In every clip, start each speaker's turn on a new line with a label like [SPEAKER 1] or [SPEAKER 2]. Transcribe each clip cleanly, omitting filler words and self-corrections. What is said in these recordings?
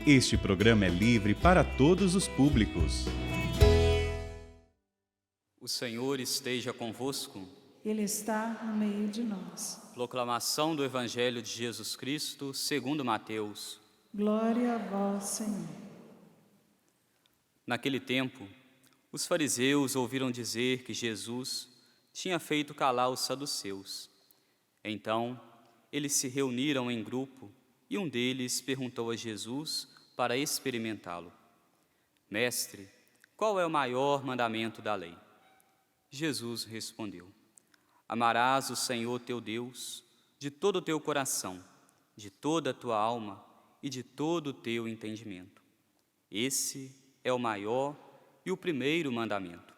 [SPEAKER 1] Este programa é livre para todos os públicos.
[SPEAKER 2] O Senhor esteja convosco.
[SPEAKER 3] Ele está no meio de nós.
[SPEAKER 2] Proclamação do Evangelho de Jesus Cristo, segundo Mateus.
[SPEAKER 3] Glória a vós, Senhor.
[SPEAKER 2] Naquele tempo, os fariseus ouviram dizer que Jesus tinha feito calar os saduceus. Então, eles se reuniram em grupo e um deles perguntou a Jesus para experimentá-lo: Mestre, qual é o maior mandamento da lei? Jesus respondeu: Amarás o Senhor teu Deus de todo o teu coração, de toda a tua alma e de todo o teu entendimento. Esse é o maior e o primeiro mandamento.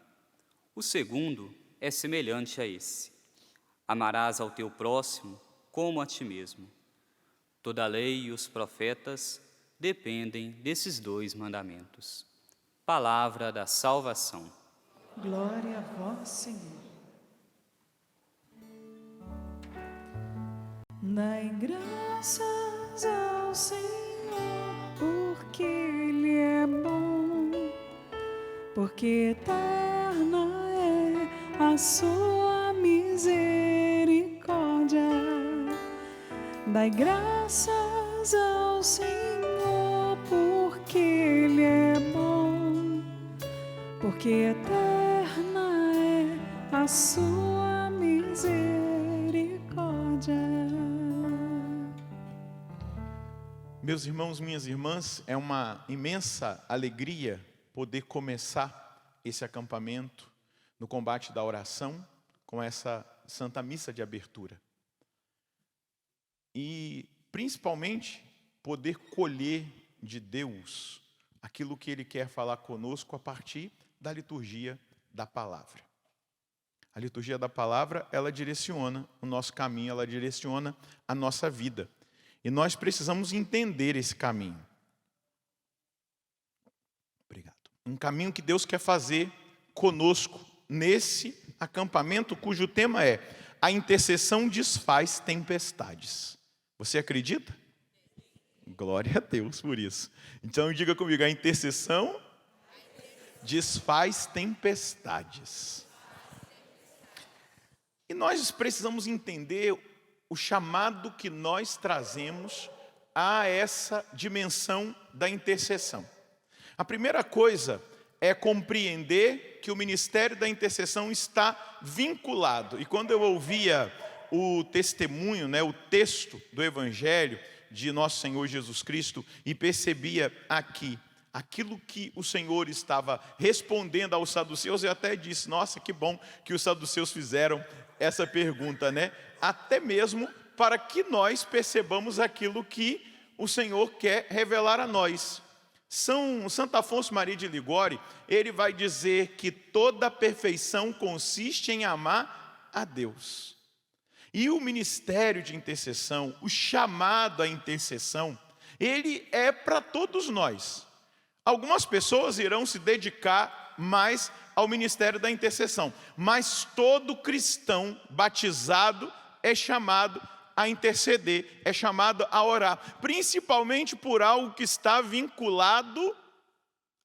[SPEAKER 2] O segundo é semelhante a esse: amarás ao teu próximo como a ti mesmo. Toda a lei e os profetas dependem desses dois mandamentos. Palavra da salvação.
[SPEAKER 3] Glória a vós, Senhor. Dai graças ao Senhor, porque Ele é bom, porque eterna é a sua misericórdia. Dai graças ao Senhor, porque Ele é bom, porque eterna é a sua misericórdia.
[SPEAKER 4] Meus irmãos, minhas irmãs, é uma imensa alegria poder começar esse acampamento no combate da oração com essa Santa Missa de abertura. E, principalmente, poder colher de Deus aquilo que Ele quer falar conosco a partir da liturgia da palavra. A liturgia da palavra, ela direciona o nosso caminho, ela direciona a nossa vida. E nós precisamos entender esse caminho. Obrigado. Um caminho que Deus quer fazer conosco nesse acampamento, cujo tema é: a intercessão desfaz tempestades. Você acredita? Glória a Deus por isso. Então diga comigo: a intercessão desfaz tempestades. E nós precisamos entender o chamado que nós trazemos a essa dimensão da intercessão. A primeira coisa é compreender que o ministério da intercessão está vinculado. E quando eu ouvia o testemunho, o texto do Evangelho de nosso Senhor Jesus Cristo, e percebia aqui aquilo que o Senhor estava respondendo aos saduceus, eu até disse: nossa, que bom que os saduceus fizeram essa pergunta, até mesmo para que nós percebamos aquilo que o Senhor quer revelar a nós. Santo Afonso Maria de Ligório, ele vai dizer que toda perfeição consiste em amar a Deus. E o ministério de intercessão, o chamado à intercessão, ele é para todos nós. Algumas pessoas irão se dedicar mais ao ministério da intercessão, mas todo cristão batizado é chamado a interceder, é chamado a orar, principalmente por algo que está vinculado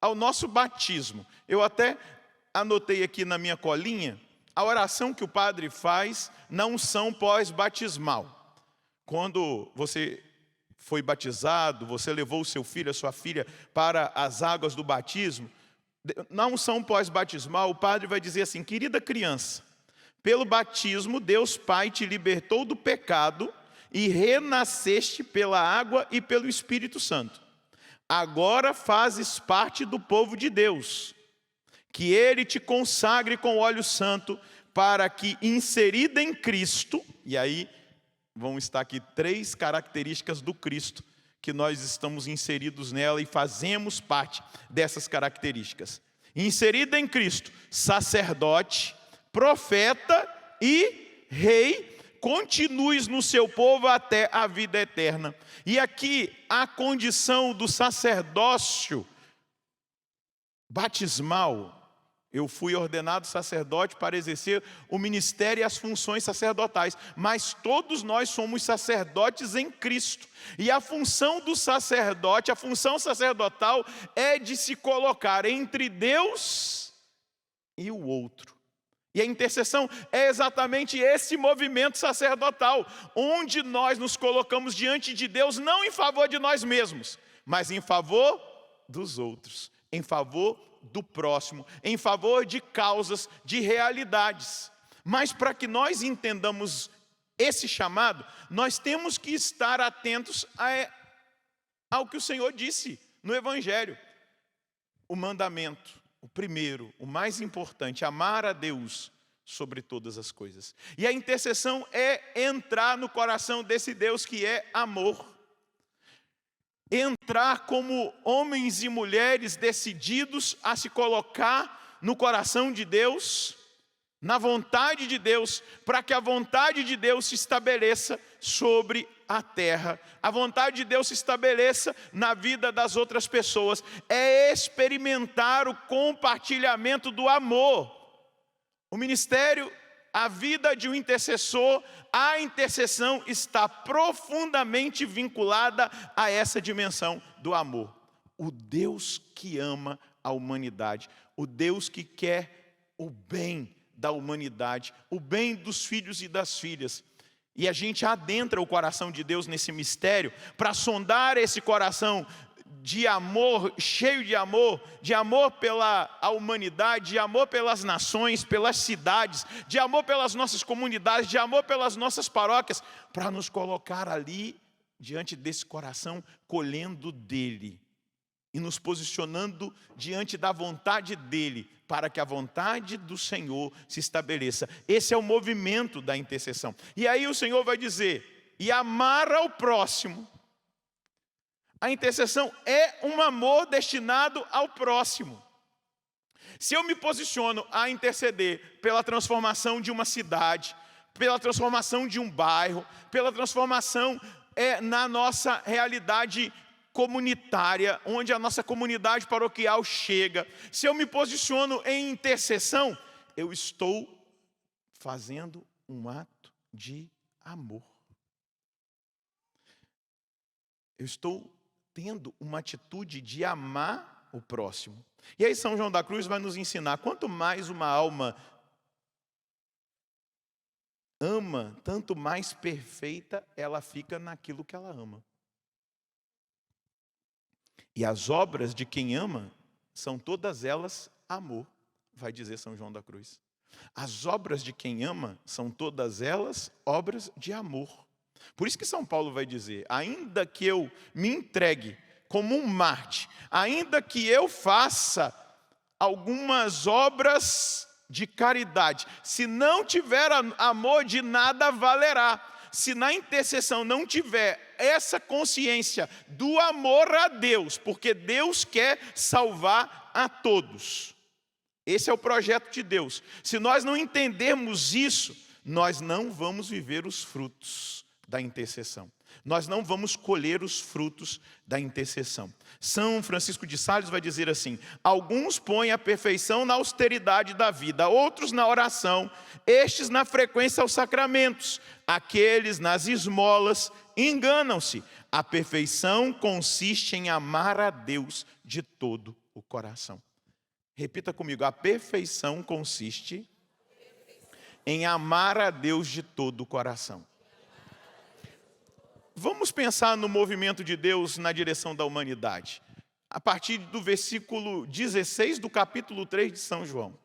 [SPEAKER 4] ao nosso batismo. Eu até anotei aqui na minha colinha a oração que o padre faz na unção pós-batismal. Quando você foi batizado, você levou o seu filho, a sua filha para as águas do batismo, na unção pós-batismal, o padre vai dizer assim: querida criança, pelo batismo Deus Pai te libertou do pecado e renasceste pela água e pelo Espírito Santo. Agora fazes parte do povo de Deus. Que Ele te consagre com óleo santo, para que, inserida em Cristo, e aí vão estar aqui 3 características do Cristo, que nós estamos inseridos nela e fazemos parte dessas características. Inserida em Cristo, sacerdote, profeta e rei, continues no seu povo até a vida eterna. E aqui a condição do sacerdócio batismal Eu fui ordenado sacerdote para exercer o ministério e as funções sacerdotais, mas todos nós somos sacerdotes em Cristo. E a função do sacerdote, a função sacerdotal é de se colocar entre Deus e o outro. E a intercessão é exatamente esse movimento sacerdotal, onde nós nos colocamos diante de Deus, não em favor de nós mesmos, mas em favor dos outros, em favor do próximo, em favor de causas, de realidades. Mas para que nós entendamos esse chamado, nós temos que estar atentos ao que o Senhor disse no Evangelho. O mandamento, o primeiro, o mais importante, amar a Deus sobre todas as coisas. E a intercessão é entrar no coração desse Deus que é amor. Entrar como homens e mulheres decididos a se colocar no coração de Deus, na vontade de Deus, para que a vontade de Deus se estabeleça sobre a terra. A vontade de Deus se estabeleça na vida das outras pessoas. É experimentar o compartilhamento do amor. O ministério, a vida de um intercessor, a intercessão está profundamente vinculada a essa dimensão do amor. O Deus que ama a humanidade, o Deus que quer o bem da humanidade, o bem dos filhos e das filhas. E a gente adentra o coração de Deus nesse mistério para sondar esse coração de amor, cheio de amor pela a humanidade, de amor pelas nações, pelas cidades, de amor pelas nossas comunidades, de amor pelas nossas paróquias, para nos colocar ali, diante desse coração, colhendo dele e nos posicionando diante da vontade dele, para que a vontade do Senhor se estabeleça. Esse é o movimento da intercessão. E aí o Senhor vai dizer, e amar ao próximo. A intercessão é um amor destinado ao próximo. Se eu me posiciono a interceder pela transformação de uma cidade, pela transformação de um bairro, pela transformação na nossa realidade comunitária, onde a nossa comunidade paroquial chega, se eu me posiciono em intercessão, eu estou fazendo um ato de amor. Eu estou tendo uma atitude de amar o próximo. E aí São João da Cruz vai nos ensinar, quanto mais uma alma ama, tanto mais perfeita ela fica naquilo que ela ama. E as obras de quem ama são todas elas amor, vai dizer São João da Cruz. As obras de quem ama são todas elas obras de amor. Por isso que São Paulo vai dizer, ainda que eu me entregue como um Marte, ainda que eu faça algumas obras de caridade, se não tiver amor, de nada valerá. Se na intercessão não tiver essa consciência do amor a Deus, porque Deus quer salvar a todos. Esse é o projeto de Deus. Se nós não entendermos isso, nós não vamos viver os frutos da intercessão. Nós não vamos colher os frutos da intercessão. São Francisco de Sales vai dizer assim, alguns põem a perfeição na austeridade da vida, outros na oração, estes na frequência aos sacramentos, aqueles nas esmolas, enganam-se. A perfeição consiste em amar a Deus de todo o coração. Repita comigo, a perfeição consiste em amar a Deus de todo o coração. Vamos pensar no movimento de Deus na direção da humanidade. A partir do versículo 16 do capítulo 3 de São João.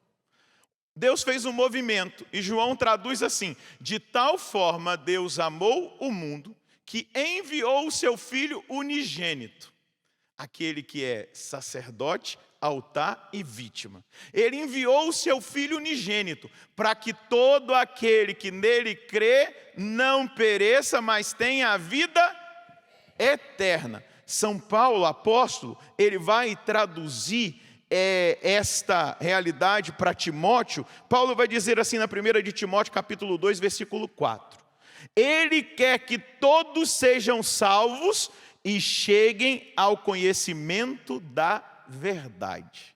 [SPEAKER 4] Deus fez um movimento e João traduz assim, de tal forma Deus amou o mundo que enviou o seu Filho unigênito, aquele que é sacerdote, altar e vítima. Ele enviou o seu Filho unigênito para que todo aquele que nele crê não pereça, mas tenha a vida eterna. São Paulo, apóstolo, ele vai traduzir esta realidade para Timóteo. Paulo vai dizer assim na 1 de Timóteo, capítulo 2, versículo 4. Ele quer que todos sejam salvos e cheguem ao conhecimento da verdade.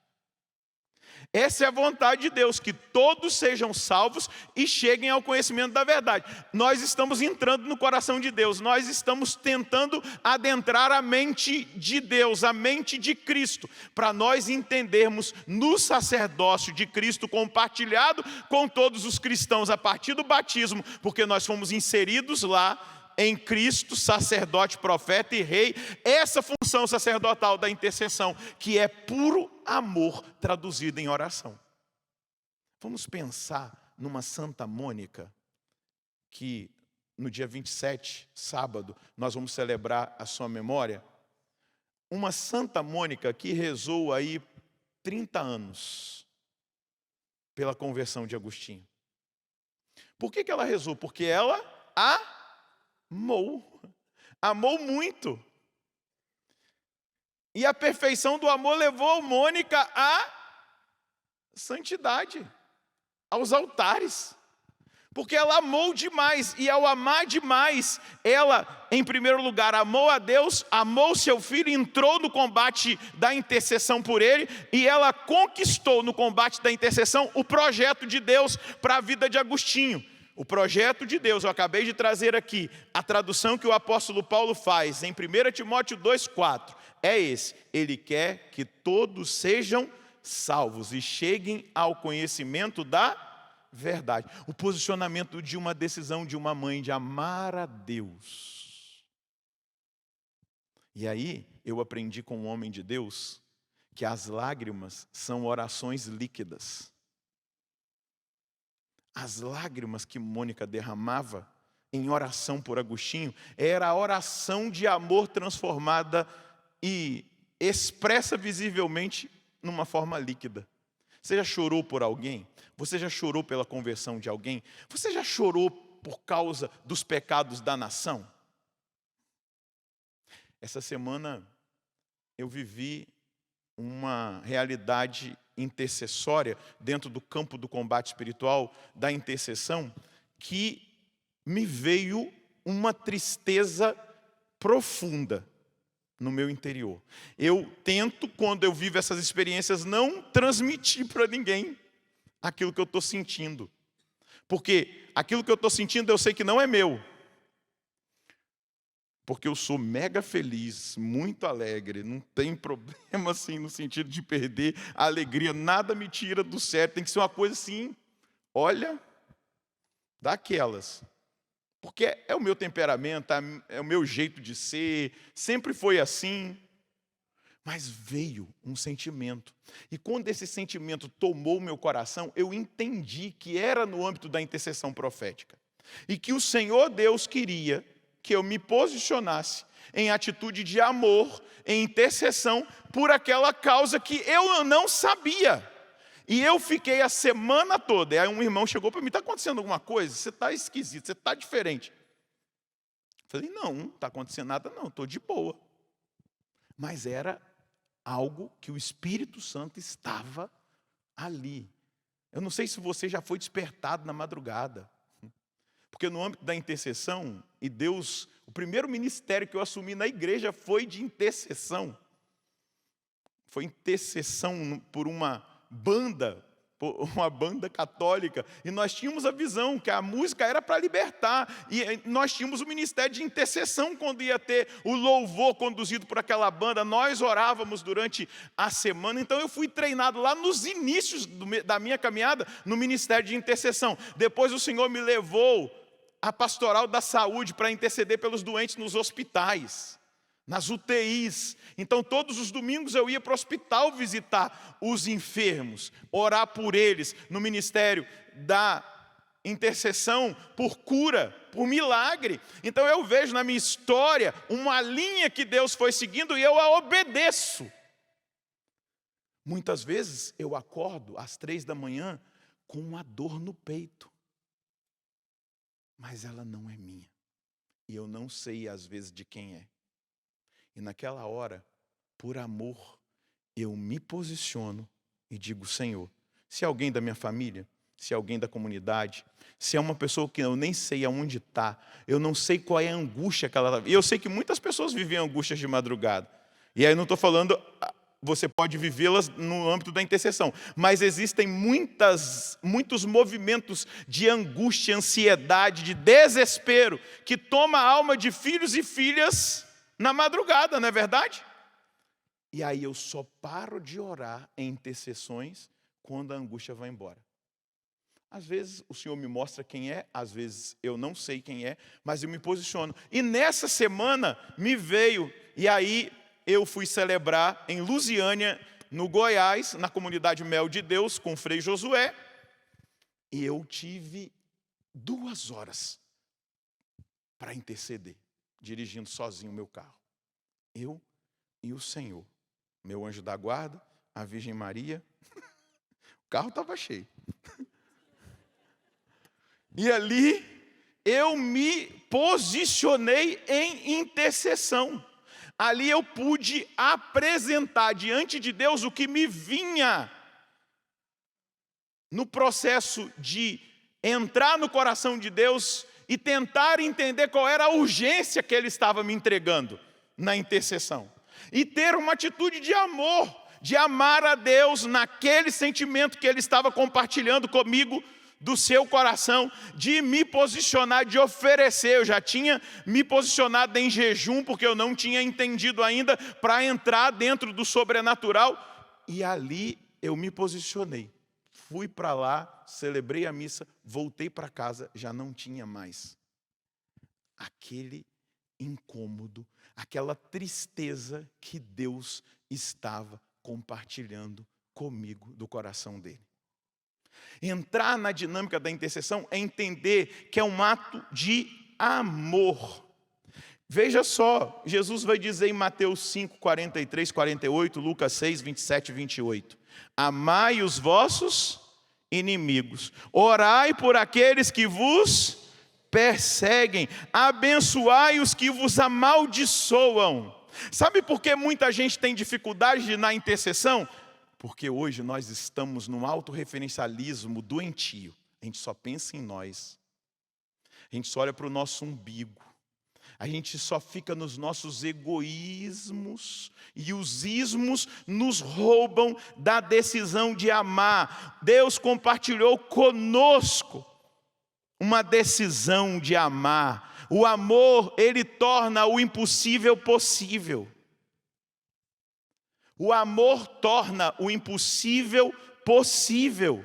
[SPEAKER 4] Essa é a vontade de Deus, que todos sejam salvos e cheguem ao conhecimento da verdade. Nós estamos entrando no coração de Deus, nós estamos tentando adentrar a mente de Deus, a mente de Cristo, para nós entendermos no sacerdócio de Cristo compartilhado com todos os cristãos a partir do batismo, porque nós fomos inseridos lá em Cristo, sacerdote, profeta e rei, essa função sacerdotal da intercessão, que é puro amor traduzido em oração. Vamos pensar numa Santa Mônica, que no dia 27, sábado, nós vamos celebrar a sua memória. Uma Santa Mônica que rezou aí 30 anos pela conversão de Agostinho. Por que ela rezou? Porque ela amou muito. E a perfeição do amor levou Mônica à santidade, aos altares. Porque ela amou demais, e ao amar demais, ela, em primeiro lugar, amou a Deus, amou seu filho, entrou no combate da intercessão por ele, e ela conquistou no combate da intercessão o projeto de Deus para a vida de Agostinho. O projeto de Deus, eu acabei de trazer aqui, a tradução que o apóstolo Paulo faz em 1 Timóteo 2,4, é esse: ele quer que todos sejam salvos e cheguem ao conhecimento da verdade. O posicionamento de uma decisão de uma mãe de amar a Deus. E aí, eu aprendi com um homem de Deus que as lágrimas são orações líquidas. As lágrimas que Mônica derramava em oração por Agostinho era a oração de amor transformada e expressa visivelmente numa forma líquida. Você já chorou por alguém? Você já chorou pela conversão de alguém? Você já chorou por causa dos pecados da nação? Essa semana eu vivi uma realidade intercessória dentro do campo do combate espiritual, da intercessão, que me veio uma tristeza profunda no meu interior. Eu tento, quando eu vivo essas experiências, não transmitir para ninguém aquilo que eu estou sentindo. Porque aquilo que eu estou sentindo eu sei que não é meu. Porque eu sou mega feliz, muito alegre, não tem problema assim no sentido de perder a alegria, nada me tira do sério, tem que ser uma coisa assim, olha, daquelas. Porque é o meu temperamento, é o meu jeito de ser, sempre foi assim. Mas veio um sentimento. E quando esse sentimento tomou o meu coração, eu entendi que era no âmbito da intercessão profética. E que o Senhor Deus queria que eu me posicionasse em atitude de amor, em intercessão, por aquela causa que eu não sabia. E eu fiquei a semana toda, e aí um irmão chegou para mim: está acontecendo alguma coisa? Você está esquisito, você está diferente. Eu falei: não está acontecendo nada não, estou de boa. Mas era algo que o Espírito Santo estava ali. Eu não sei se você já foi despertado na madrugada. Porque no âmbito da intercessão, e Deus, o primeiro ministério que eu assumi na igreja foi de intercessão. Foi intercessão por uma banda católica, e nós tínhamos a visão que a música era para libertar, e nós tínhamos o ministério de intercessão quando ia ter o louvor conduzido por aquela banda, nós orávamos durante a semana. Então eu fui treinado lá nos inícios da minha caminhada no ministério de intercessão. Depois o Senhor me levou à pastoral da saúde para interceder pelos doentes nos hospitais, nas UTIs. Então todos os domingos eu ia para o hospital visitar os enfermos, orar por eles, no ministério da intercessão por cura, por milagre. Então eu vejo na minha história uma linha que Deus foi seguindo e eu a obedeço. Muitas vezes eu acordo às 3 da manhã com uma dor no peito, mas ela não é minha, e eu não sei às vezes de quem é. E naquela hora, por amor, eu me posiciono e digo: Senhor, se é alguém da minha família, se é alguém da comunidade, se é uma pessoa que eu nem sei aonde está, eu não sei qual é a angústia que ela está. E eu sei que muitas pessoas vivem angústias de madrugada. E aí eu não estou falando você pode vivê-las no âmbito da intercessão. Mas existem muitos movimentos de angústia, ansiedade, de desespero, que toma a alma de filhos e filhas na madrugada, não é verdade? E aí eu só paro de orar em intercessões quando a angústia vai embora. Às vezes o Senhor me mostra quem é, às vezes eu não sei quem é, mas eu me posiciono. E nessa semana me veio, e aí eu fui celebrar em Lusiânia, no Goiás, na comunidade Mel de Deus, com o Frei Josué, e eu tive 2 horas para interceder, dirigindo sozinho o meu carro. Eu e o Senhor, meu anjo da guarda, a Virgem Maria, o carro estava cheio. E ali eu me posicionei em intercessão. Ali eu pude apresentar diante de Deus o que me vinha no processo de entrar no coração de Deus e tentar entender qual era a urgência que Ele estava me entregando na intercessão. E ter uma atitude de amor, de amar a Deus naquele sentimento que Ele estava compartilhando comigo, do seu coração, de me posicionar, de oferecer. Eu já tinha me posicionado em jejum, porque eu não tinha entendido ainda, para entrar dentro do sobrenatural. E ali eu me posicionei. Fui para lá, celebrei a missa, voltei para casa, já não tinha mais aquele incômodo, aquela tristeza que Deus estava compartilhando comigo do coração dele. Entrar na dinâmica da intercessão é entender que é um ato de amor. Veja só, Jesus vai dizer em Mateus 5, 43, 48, Lucas 6, 27 e 28. Amai os vossos inimigos, orai por aqueles que vos perseguem, abençoai os que vos amaldiçoam. Sabe por que muita gente tem dificuldade na intercessão? Porque hoje nós estamos num autorreferencialismo doentio. A gente só pensa em nós. A gente só olha para o nosso umbigo. A gente só fica nos nossos egoísmos. E os ismos nos roubam da decisão de amar. Deus compartilhou conosco uma decisão de amar. O amor, ele torna o impossível possível. O amor torna o impossível possível.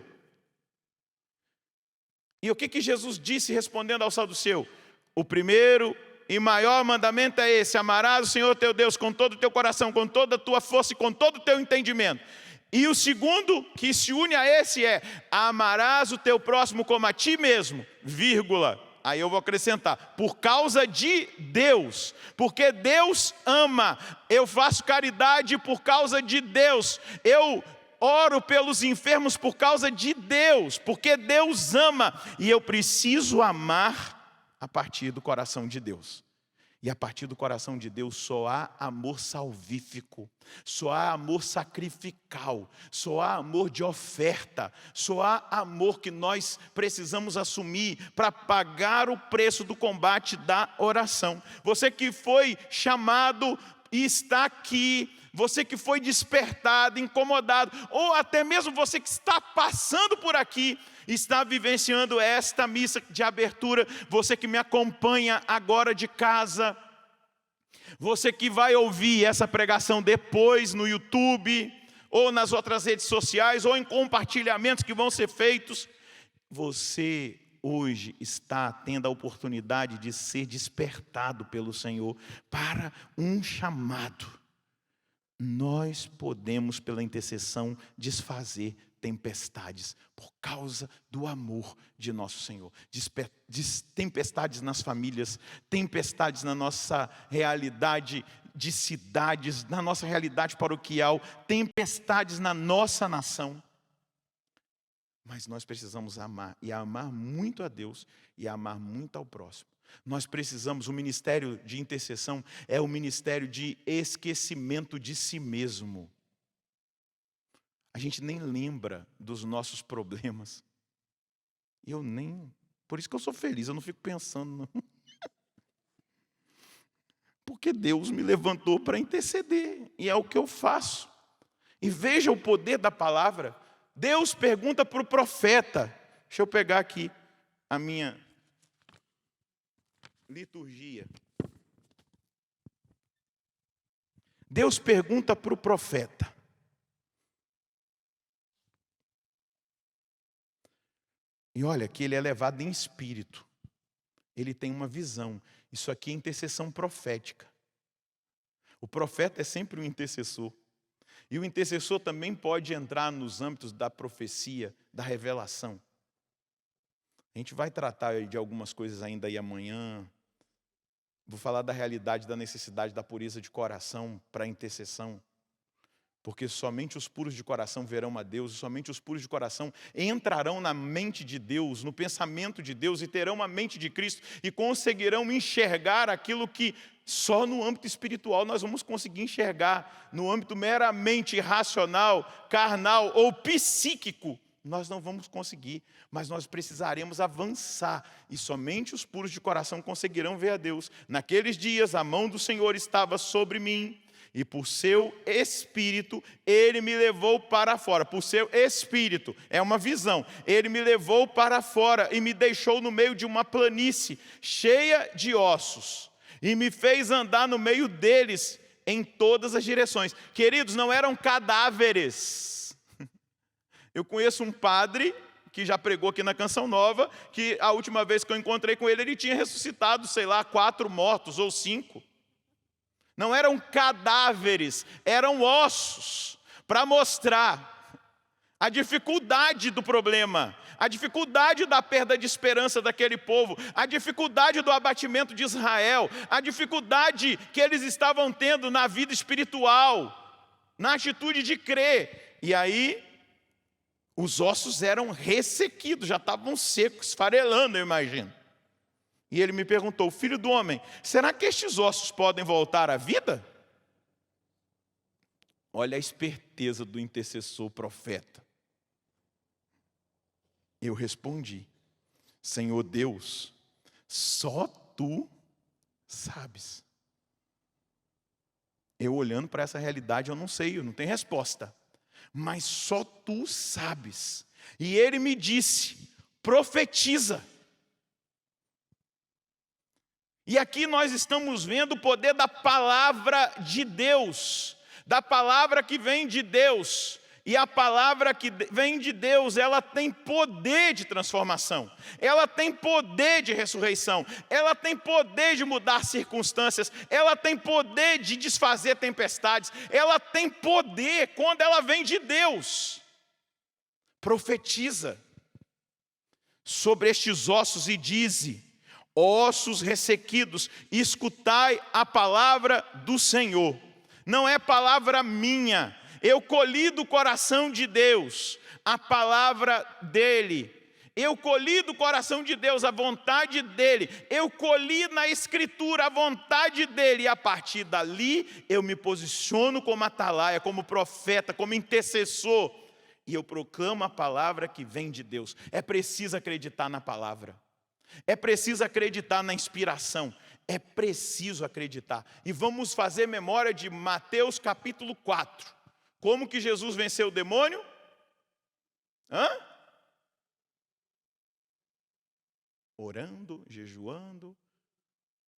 [SPEAKER 4] E o que Jesus disse respondendo ao saduceu? O primeiro e maior mandamento é esse: amarás o Senhor teu Deus com todo o teu coração, com toda a tua força e com todo o teu entendimento. E o segundo, que se une a esse, é: amarás o teu próximo como a ti mesmo, vírgula. Aí eu vou acrescentar, por causa de Deus, porque Deus ama. Eu faço caridade por causa de Deus. Eu oro pelos enfermos por causa de Deus, porque Deus ama. E eu preciso amar a partir do coração de Deus. E a partir do coração de Deus só há amor salvífico, só há amor sacrificial, só há amor de oferta, só há amor que nós precisamos assumir para pagar o preço do combate da oração. Você que foi chamado e está aqui, você que foi despertado, incomodado, ou até mesmo você que está passando por aqui, está vivenciando esta missa de abertura, você que me acompanha agora de casa, você que vai ouvir essa pregação depois no YouTube, ou nas outras redes sociais, ou em compartilhamentos que vão ser feitos, você hoje está tendo a oportunidade de ser despertado pelo Senhor para um chamado. Nós podemos, pela intercessão, desfazer tempestades por causa do amor de nosso Senhor. Tempestades nas famílias, tempestades na nossa realidade de cidades, na nossa realidade paroquial, tempestades na nossa nação. Mas nós precisamos amar, e amar muito a Deus, e amar muito ao próximo. Nós precisamos, o ministério de intercessão é o ministério de esquecimento de si mesmo. A gente nem lembra dos nossos problemas. Por isso que eu sou feliz, eu não fico pensando, não. Porque Deus me levantou para interceder, e é o que eu faço. E veja o poder da palavra. Deus pergunta para o profeta. Deixa eu pegar aqui a minha liturgia. Deus pergunta para o profeta. E olha que ele é levado em espírito. Ele tem uma visão. Isso aqui é intercessão profética. O profeta é sempre um intercessor. E o intercessor também pode entrar nos âmbitos da profecia, da revelação. A gente vai tratar de algumas coisas ainda aí amanhã. Vou falar da realidade, da necessidade da pureza de coração para a intercessão. Porque somente os puros de coração verão a Deus, e somente os puros de coração entrarão na mente de Deus, no pensamento de Deus, e terão a mente de Cristo, e conseguirão enxergar aquilo que só no âmbito espiritual nós vamos conseguir enxergar. No âmbito meramente racional, carnal ou psíquico, nós não vamos conseguir, mas nós precisaremos avançar, e somente os puros de coração conseguirão ver a Deus. Naqueles dias a mão do Senhor estava sobre mim, e por seu Espírito, Ele me levou para fora. Por seu Espírito, é uma visão. Ele me levou para fora e me deixou no meio de uma planície, cheia de ossos. E me fez andar no meio deles, em todas as direções. Queridos, não eram cadáveres. Eu conheço um padre, que já pregou aqui na Canção Nova, que a última vez que eu encontrei com ele tinha ressuscitado, 4 mortos ou 5. Não eram cadáveres, eram ossos, para mostrar a dificuldade do problema, a dificuldade da perda de esperança daquele povo, a dificuldade do abatimento de Israel, a dificuldade que eles estavam tendo na vida espiritual, na atitude de crer. E aí, os ossos eram ressequidos, já estavam secos, esfarelando, eu imagino. E ele me perguntou: filho do homem, será que estes ossos podem voltar à vida? Olha a esperteza do intercessor profeta. Eu respondi: Senhor Deus, só tu sabes. Eu olhando para essa realidade, eu não sei, eu não tenho resposta. Mas só tu sabes. E ele me disse: profetiza. E aqui nós estamos vendo o poder da palavra de Deus, da palavra que vem de Deus. E a palavra que vem de Deus, ela tem poder de transformação, ela tem poder de ressurreição, ela tem poder de mudar circunstâncias, ela tem poder de desfazer tempestades, ela tem poder quando ela vem de Deus. Profetiza sobre estes ossos e dize: ossos ressequidos, escutai a palavra do Senhor. Não é palavra minha, eu colhi do coração de Deus a palavra dEle. Eu colhi do coração de Deus a vontade dEle. Eu colhi na Escritura a vontade dEle. E a partir dali eu me posiciono como atalaia, como profeta, como intercessor. E eu proclamo a palavra que vem de Deus. É preciso acreditar na palavra. É preciso acreditar na inspiração. É preciso acreditar. E vamos fazer memória de Mateus capítulo 4. Como que Jesus venceu o demônio? Orando, jejuando.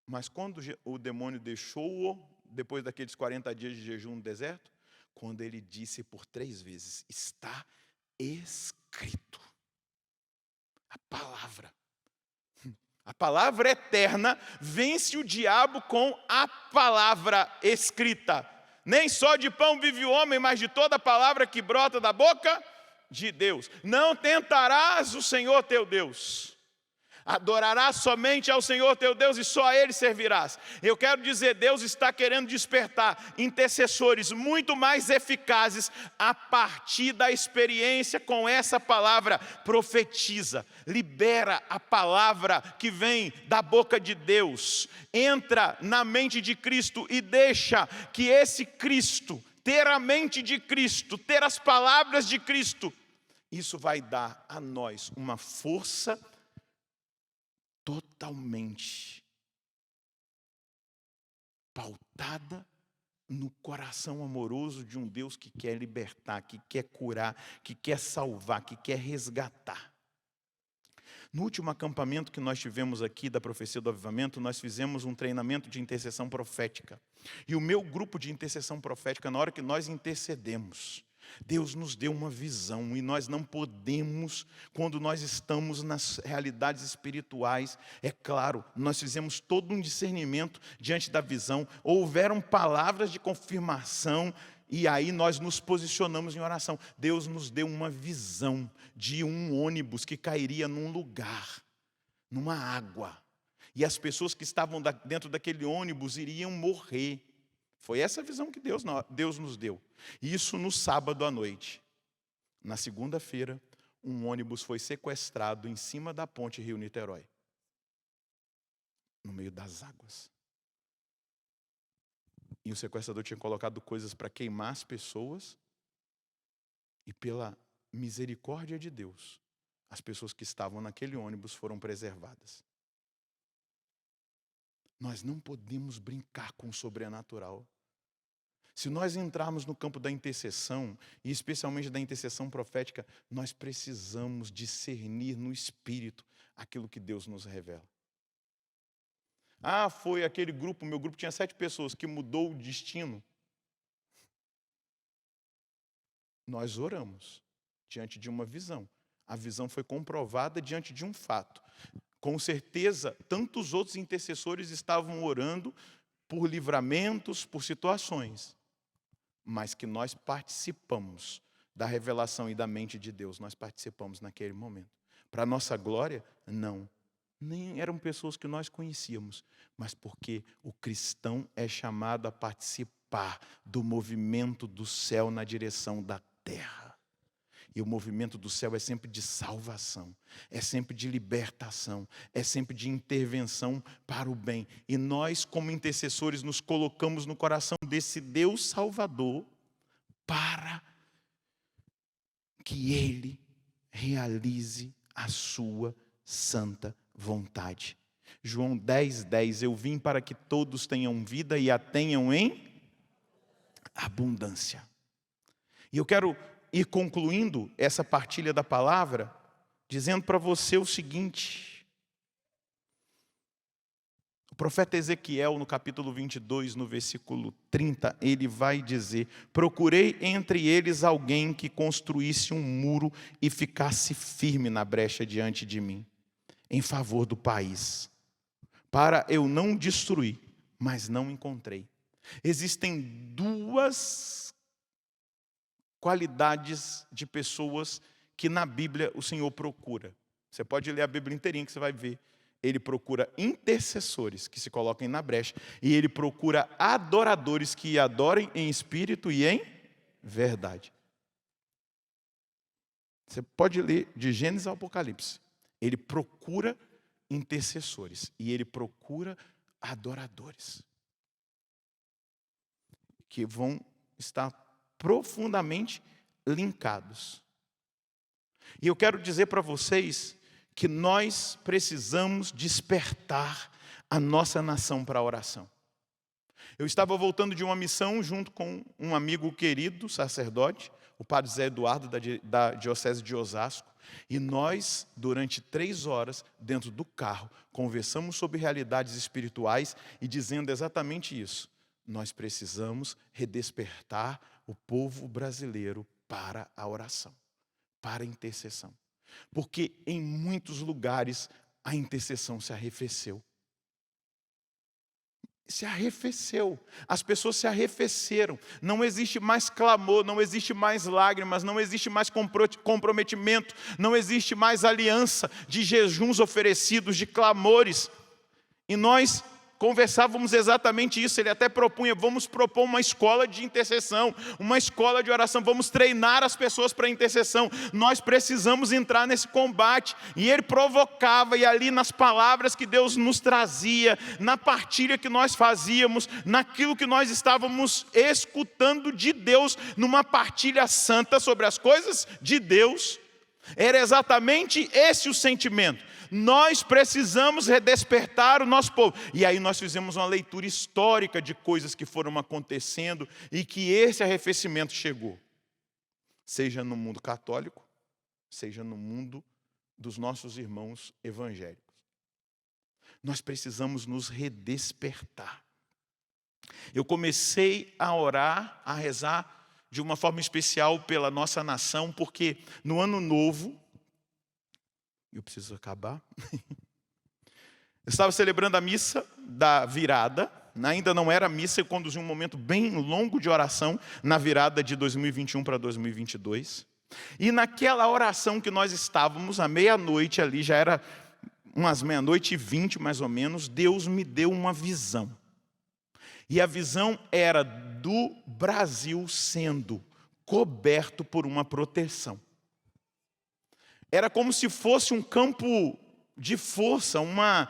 [SPEAKER 4] Mas quando o demônio deixou-o, depois daqueles 40 dias de jejum no deserto, quando ele disse por 3 vezes: está escrito. A palavra. A palavra eterna vence o diabo com a palavra escrita. Nem só de pão vive o homem, mas de toda palavra que brota da boca de Deus. Não tentarás o Senhor teu Deus. Adorarás somente ao Senhor teu Deus e só a Ele servirás. Eu quero dizer, Deus está querendo despertar intercessores muito mais eficazes a partir da experiência com essa palavra. Profetiza, libera a palavra que vem da boca de Deus. Entra na mente de Cristo e deixa que esse Cristo, ter a mente de Cristo, ter as palavras de Cristo, isso vai dar a nós uma força totalmente pautada no coração amoroso de um Deus que quer libertar, que quer curar, que quer salvar, que quer resgatar. No último acampamento que nós tivemos aqui da Profecia do Avivamento, nós fizemos um treinamento de intercessão profética. E o meu grupo de intercessão profética, na hora que nós intercedemos, Deus nos deu uma visão, e nós não podemos, quando nós estamos nas realidades espirituais, é claro, nós fizemos todo um discernimento diante da visão, houveram palavras de confirmação, e aí nós nos posicionamos em oração. Deus nos deu uma visão de um ônibus que cairia num lugar, numa água, e as pessoas que estavam dentro daquele ônibus iriam morrer. Foi essa visão que Deus nos deu. Isso no sábado à noite. Na segunda-feira, um ônibus foi sequestrado em cima da ponte Rio-Niterói, no meio das águas. E o sequestrador tinha colocado coisas para queimar as pessoas, e pela misericórdia de Deus, as pessoas que estavam naquele ônibus foram preservadas. Nós não podemos brincar com o sobrenatural. Se nós entrarmos no campo da intercessão, e especialmente da intercessão profética, nós precisamos discernir no Espírito aquilo que Deus nos revela. Foi aquele grupo, meu grupo tinha 7 pessoas, que mudou o destino. Nós oramos diante de uma visão. A visão foi comprovada diante de um fato. Com certeza, tantos outros intercessores estavam orando por livramentos, por situações. Mas que nós participamos da revelação e da mente de Deus. Nós participamos naquele momento. Para nossa glória, não. Nem eram pessoas que nós conhecíamos. Mas porque o cristão é chamado a participar do movimento do céu na direção da terra. E o movimento do céu é sempre de salvação, é sempre de libertação, é sempre de intervenção para o bem. E nós, como intercessores, nos colocamos no coração desse Deus Salvador para que Ele realize a sua santa vontade. João 10:10, eu vim para que todos tenham vida e a tenham em abundância. E eu quero ir concluindo essa partilha da palavra, dizendo para você o seguinte. O profeta Ezequiel, no capítulo 22, no versículo 30, ele vai dizer: procurei entre eles alguém que construísse um muro e ficasse firme na brecha diante de mim, em favor do país, para eu não destruir, mas não encontrei. Existem duas qualidades de pessoas que na Bíblia o Senhor procura. Você pode ler a Bíblia inteirinha que você vai ver. Ele procura intercessores que se coloquem na brecha, e Ele procura adoradores que adorem em espírito e em verdade. Você pode ler de Gênesis ao Apocalipse. Ele procura intercessores e Ele procura adoradores que vão estar profundamente linkados. E eu quero dizer para vocês que nós precisamos despertar a nossa nação para a oração. Eu estava voltando de uma missão junto com um amigo querido, sacerdote, o padre Zé Eduardo, da Diocese de Osasco, e nós, durante 3 horas, dentro do carro, conversamos sobre realidades espirituais e dizendo exatamente isso. Nós precisamos redespertar o povo brasileiro para a oração, para a intercessão. Porque em muitos lugares a intercessão se arrefeceu. Se arrefeceu. As pessoas se arrefeceram. Não existe mais clamor, não existe mais lágrimas, não existe mais comprometimento, não existe mais aliança de jejuns oferecidos, de clamores. E nós conversávamos exatamente isso. Ele até propunha: vamos propor uma escola de intercessão, uma escola de oração, vamos treinar as pessoas para a intercessão. Nós precisamos entrar nesse combate. E ele provocava, e ali nas palavras que Deus nos trazia, na partilha que nós fazíamos, naquilo que nós estávamos escutando de Deus, numa partilha santa sobre as coisas de Deus, era exatamente esse o sentimento. Nós precisamos redespertar o nosso povo. E aí nós fizemos uma leitura histórica de coisas que foram acontecendo e que esse arrefecimento chegou. Seja no mundo católico, seja no mundo dos nossos irmãos evangélicos. Nós precisamos nos redespertar. Eu comecei a orar, a rezar de uma forma especial pela nossa nação, porque no ano novo, eu preciso acabar, eu estava celebrando a missa da virada, ainda não era missa, eu conduzi um momento bem longo de oração na virada de 2021 para 2022, e naquela oração que nós estávamos, à meia-noite ali, já era umas 00:20 mais ou menos, Deus me deu uma visão. E a visão era do Brasil sendo coberto por uma proteção. Era como se fosse um campo de força, uma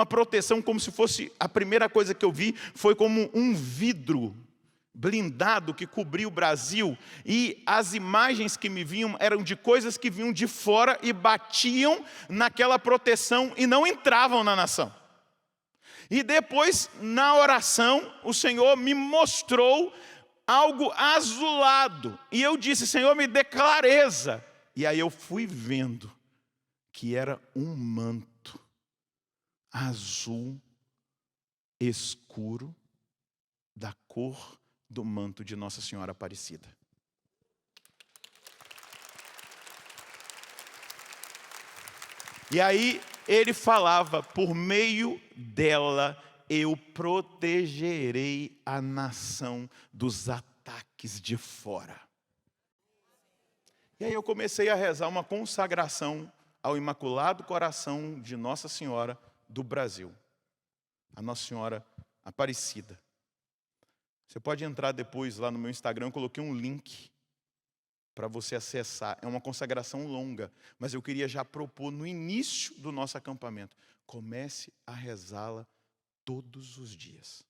[SPEAKER 4] proteção, como se fosse, a primeira coisa que eu vi foi como um vidro blindado que cobria o Brasil, e as imagens que me vinham eram de coisas que vinham de fora e batiam naquela proteção e não entravam na nação. E depois, na oração, o Senhor me mostrou algo azulado. E eu disse, Senhor, me dê clareza. E aí eu fui vendo que era um manto azul escuro da cor do manto de Nossa Senhora Aparecida. E aí ele falava, por meio dela eu protegerei a nação dos ataques de fora. E aí eu comecei a rezar uma consagração ao Imaculado Coração de Nossa Senhora do Brasil. A Nossa Senhora Aparecida. Você pode entrar depois lá no meu Instagram, eu coloquei um link para você acessar. É uma consagração longa, mas eu queria já propor no início do nosso acampamento. Comece a rezá-la todos os dias.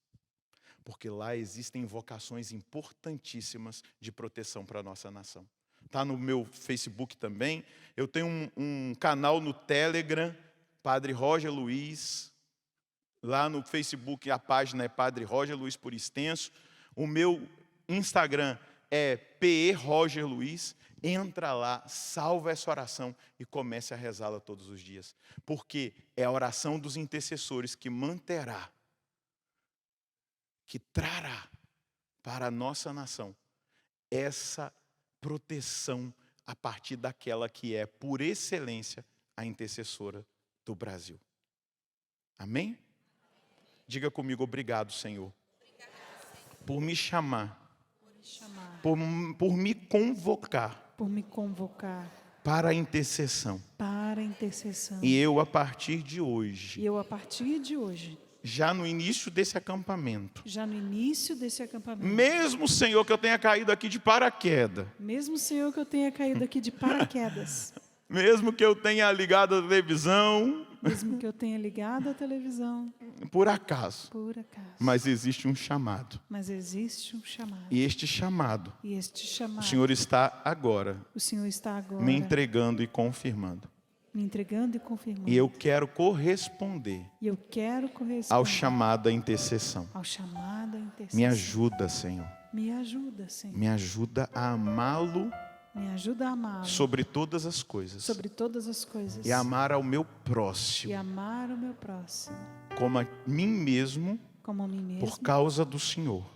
[SPEAKER 4] Porque lá existem invocações importantíssimas de proteção para a nossa nação. Está no meu Facebook também. Eu tenho um canal no Telegram, Padre Roger Luiz. Lá no Facebook a página é Padre Roger Luiz por extenso. O meu Instagram é PE Roger Luiz. Entra lá, salva essa oração e comece a rezá-la todos os dias. Porque é a oração dos intercessores que manterá, que trará para a nossa nação essa proteção a partir daquela que é, por excelência, a intercessora do Brasil. Amém? Diga comigo, obrigado, Senhor, por me chamar, por me convocar para a intercessão. E eu, a partir de hoje, já no início desse acampamento, mesmo, Senhor, que eu tenha caído aqui de paraquedas, mesmo que eu tenha ligado a televisão, por acaso, mas existe um chamado. E este chamado, o Senhor está agora me entregando e confirmando. E eu quero corresponder ao chamado à intercessão. Me ajuda, Senhor. Me ajuda a amá-lo sobre todas as coisas. E amar ao meu próximo. Como a mim mesmo, por causa do Senhor.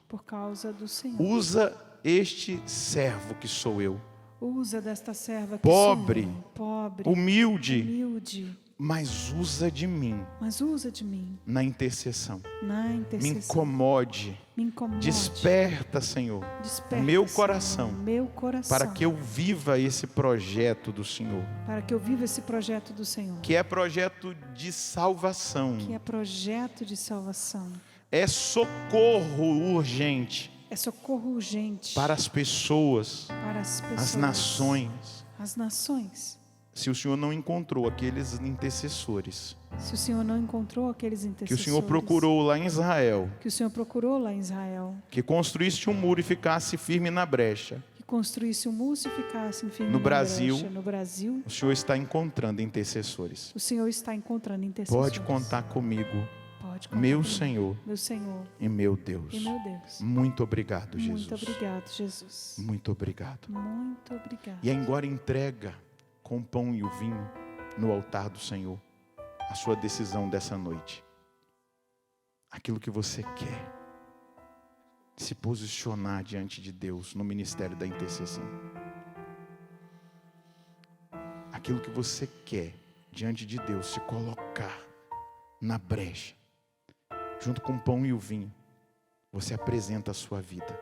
[SPEAKER 4] Usa este servo que sou eu.
[SPEAKER 3] Usa desta serva que
[SPEAKER 4] pobre,
[SPEAKER 3] pobre,
[SPEAKER 4] humilde, mas usa de mim na intercessão. Me incomode. Desperta, Senhor, meu coração, para que eu viva esse projeto do Senhor. Que é projeto de salvação. É socorro urgente. Para as pessoas, as nações. Se o Senhor não encontrou aqueles intercessores, que o Senhor procurou lá em Israel, que construísse um muro e ficasse firme na brecha,
[SPEAKER 3] construísse um muro e ficasse, enfim,
[SPEAKER 4] No
[SPEAKER 3] uma
[SPEAKER 4] Brasil,
[SPEAKER 3] brecha. No Brasil,
[SPEAKER 4] o Senhor está encontrando intercessores.
[SPEAKER 3] o Senhor está encontrando intercessores.
[SPEAKER 4] Pode contar comigo,
[SPEAKER 3] Pode contar
[SPEAKER 4] meu
[SPEAKER 3] comigo.
[SPEAKER 4] Senhor
[SPEAKER 3] Meu Senhor
[SPEAKER 4] e meu Deus.
[SPEAKER 3] e meu Deus.
[SPEAKER 4] Muito obrigado, Jesus.
[SPEAKER 3] Muito obrigado, Jesus.
[SPEAKER 4] Muito obrigado.
[SPEAKER 3] Muito obrigado.
[SPEAKER 4] E agora entrega com o pão e o vinho no altar do Senhor a sua decisão dessa noite. Aquilo que você quer. Se posicionar diante de Deus no ministério da intercessão. Aquilo que você quer diante de Deus, se colocar na brecha, junto com o pão e o vinho, você apresenta a sua vida.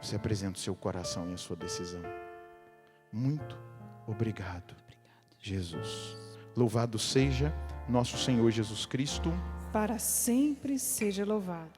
[SPEAKER 4] Você apresenta o seu coração e a sua decisão. Muito obrigado, Jesus. Louvado seja nosso Senhor Jesus Cristo.
[SPEAKER 3] Para sempre seja louvado.